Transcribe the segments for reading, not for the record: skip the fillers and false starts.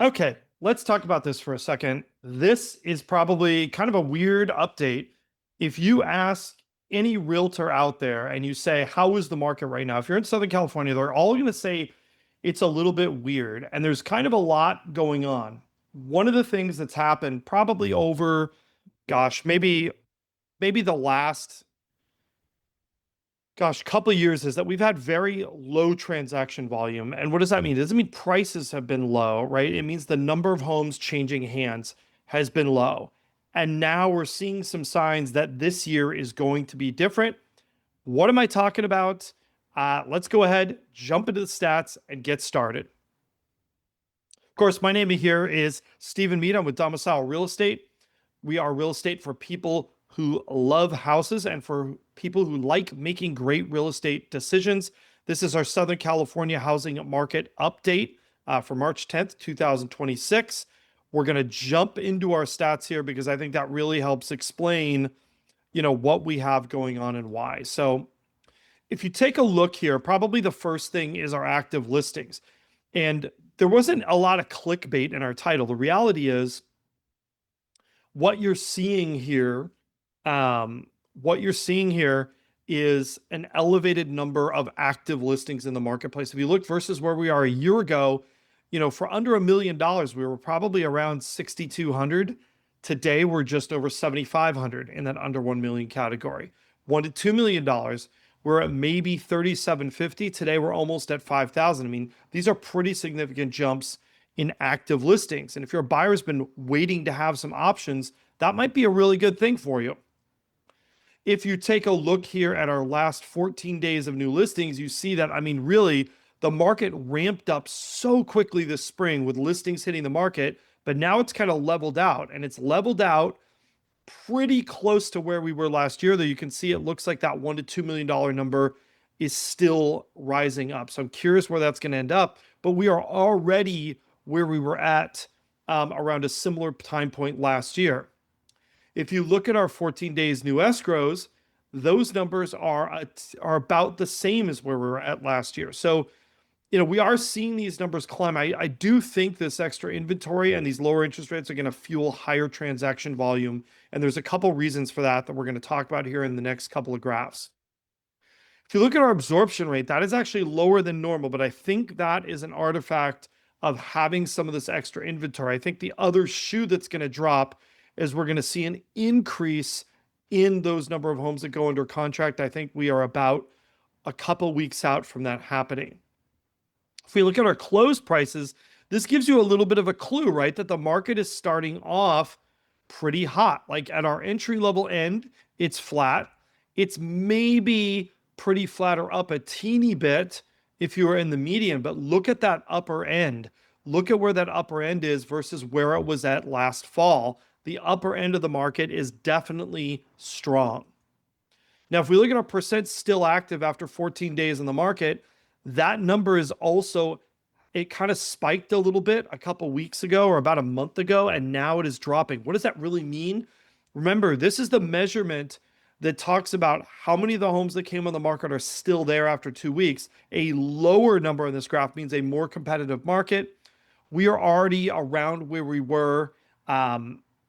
Okay, let's talk about this for a second. This is probably kind of a weird update. If you ask any realtor out there and you say, how is the market right now? If you're in Southern California, they're all going to say it's a little bit weird. And there's kind of a lot going on. One of the things that's happened probably over, gosh, maybe the last couple of years is that we've had very low transaction volume. And what does that mean? It doesn't mean prices have been low, right? It means the number of homes changing hands has been low. And now we're seeing some signs that this year is going to be different. What am I talking about? Let's go ahead, jump into the stats, and get started. Of course, my name here is Stephen Meade. I'm with Domicile Real Estate. We are real estate for people who love houses and for people who like making great real estate decisions. This is our Southern California housing market update for March 10th, 2026. We're going to jump into our stats here because I think that really helps explain, what we have going on and why. So if you take a look here, probably the first thing is our active listings. And there wasn't a lot of clickbait in our title. The reality is what you're seeing here, what you're seeing here is an elevated number of active listings in the marketplace. If you look versus where we are a year ago, for under $1 million, we were probably around 6,200. Today, we're just over 7,500 in that under 1 million category. $1 to $2 million, we're at maybe 3,750. Today, we're almost at 5,000. I mean, these are pretty significant jumps in active listings. And if your buyer's been waiting to have some options, that might be a really good thing for you. If you take a look here at our last 14 days of new listings, you see that, really, the market ramped up so quickly this spring with listings hitting the market, but now it's kind of leveled out, and it's leveled out pretty close to where we were last year, though you can see it looks like that $1 to $2 million number is still rising up. So I'm curious where that's going to end up, but we are already where we were at around a similar time point last year. If you look at our 14 days new escrows, those numbers are about the same as where we were at last year. So, we are seeing these numbers climb. I do think this extra inventory and these lower interest rates are going to fuel higher transaction volume. And there's a couple reasons for that we're going to talk about here in the next couple of graphs. If you look at our absorption rate, that is actually lower than normal, but I think that is an artifact of having some of this extra inventory. I think the other shoe that's going to drop is we're going to see an increase in those number of homes that go under contract. I think we are about a couple weeks out from that happening. If we look at our closed prices, this gives you a little bit of a clue, right? That the market is starting off pretty hot. Like at our entry level end, it's flat. It's maybe pretty flat or up a teeny bit if you are in the median, but look at that upper end. Look at where that upper end is versus where it was at last fall. The upper end of the market is definitely strong. Now, if we look at our percent still active after 14 days in the market, that number is also, it kind of spiked a little bit a couple weeks ago or about a month ago, and now it is dropping. What does that really mean? Remember, this is the measurement that talks about how many of the homes that came on the market are still there after 2 weeks. A lower number in this graph means a more competitive market. We are already around where we were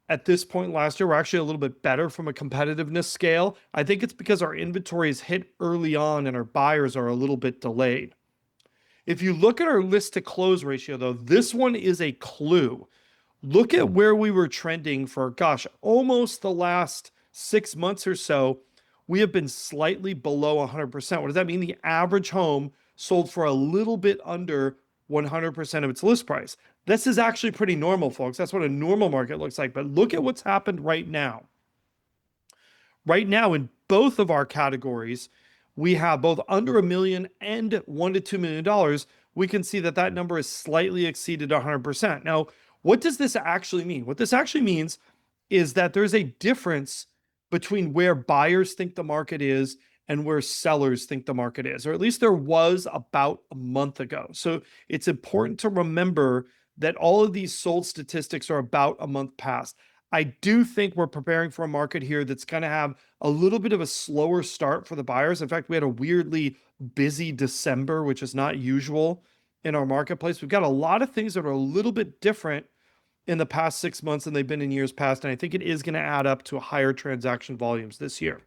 at this point last year. We're actually a little bit better from a competitiveness scale. I think it's because our inventory is hit early on and our buyers are a little bit delayed. If you look at our list to close ratio, though, this one is a clue. Look at where we were trending for, almost the last 6 months or so. We have been slightly below 100%. What does that mean? The average home sold for a little bit under 100% of its list price. This is actually pretty normal, folks. That's what a normal market looks like. But look at what's happened right now. Right now, in both of our categories, we have both under $1 million and $1 to $2 million. We can see that that number is slightly exceeded 100%. Now, what does this actually mean? What this actually means is that there's a difference between where buyers think the market is and where sellers think the market is, or at least there was about a month ago. So it's important to remember that all of these sold statistics are about a month past. I do think we're preparing for a market here that's going to have a little bit of a slower start for the buyers. In fact, we had a weirdly busy December, which is not usual in our marketplace. We've got a lot of things that are a little bit different in the past 6 months than they've been in years past. And I think it is going to add up to higher transaction volumes this year.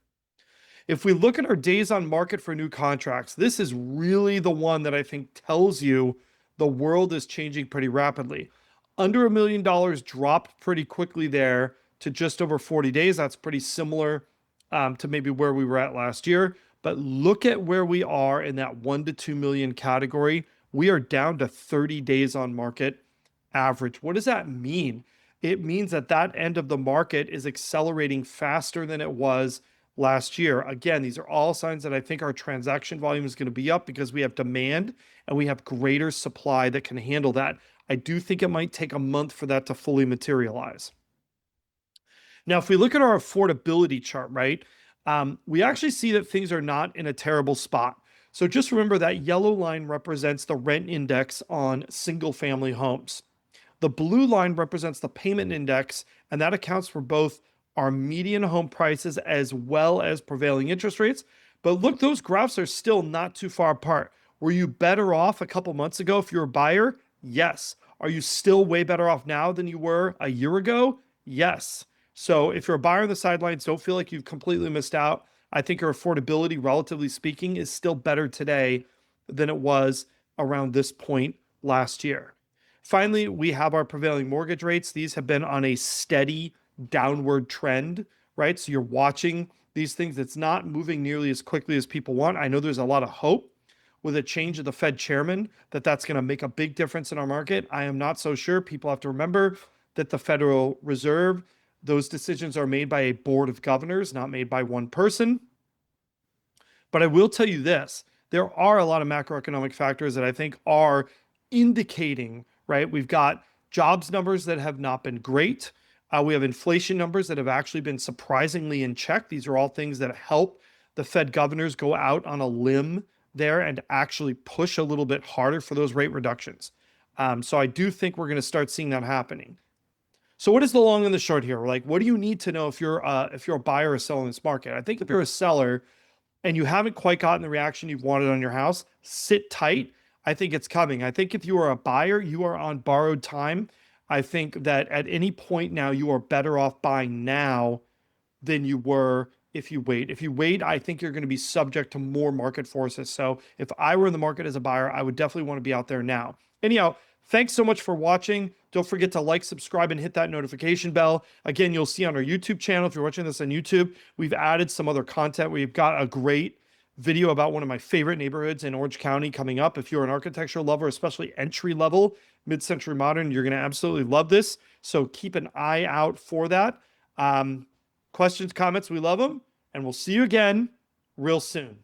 If we look at our days on market for new contracts, this is really the one that I think tells you the world is changing pretty rapidly. Under $1 million dropped pretty quickly there to just over 40 days. That's pretty similar to maybe where we were at last year. But look at where we are in that 1 to 2 million category. We are down to 30 days on market average. What does that mean? It means that that end of the market is accelerating faster than it was last year. Again, these are all signs that I think our transaction volume is going to be up because we have demand and we have greater supply that can handle that. I do think it might take a month for that to fully materialize. Now, if we look at our affordability chart, right, we actually see that things are not in a terrible spot. So just remember that yellow line represents the rent index on single family homes. The blue line represents the payment index, and that accounts for both our median home prices as well as prevailing interest rates. But look, those graphs are still not too far apart. Were you better off a couple months ago if you're a buyer? Yes. Are you still way better off now than you were a year ago? Yes. So if you're a buyer on the sidelines, don't feel like you've completely missed out. I think our affordability, relatively speaking, is still better today than it was around this point last year. Finally, we have our prevailing mortgage rates. These have been on a steady downward trend, right? So you're watching these things. It's not moving nearly as quickly as people want. I know there's a lot of hope with a change of the Fed chairman that that's going to make a big difference in our market. I am not so sure. People have to remember that the Federal Reserve, those decisions are made by a board of governors, not made by one person. But I will tell you this, there are a lot of macroeconomic factors that I think are indicating, right? We've got jobs numbers that have not been great. We have inflation numbers that have actually been surprisingly in check. These are all things that help the Fed governors go out on a limb there and actually push a little bit harder for those rate reductions. So I do think we're going to start seeing that happening. So what is the long and the short here? Like, what do you need to know if you're a buyer or seller in this market? I think if you're a seller and you haven't quite gotten the reaction you've wanted on your house, sit tight. I think it's coming. I think if you are a buyer, you are on borrowed time. I think that at any point now, you are better off buying now than you were if you wait. If you wait, I think you're going to be subject to more market forces. So if I were in the market as a buyer, I would definitely want to be out there now. Anyhow, thanks so much for watching. Don't forget to like, subscribe, and hit that notification bell. Again, you'll see on our YouTube channel, if you're watching this on YouTube, we've added some other content. We've got a great video about one of my favorite neighborhoods in Orange County coming up. If you're an architecture lover, especially entry level, mid-century modern, you're going to absolutely love this. So keep an eye out for that. Questions, comments, we love them. And we'll see you again real soon.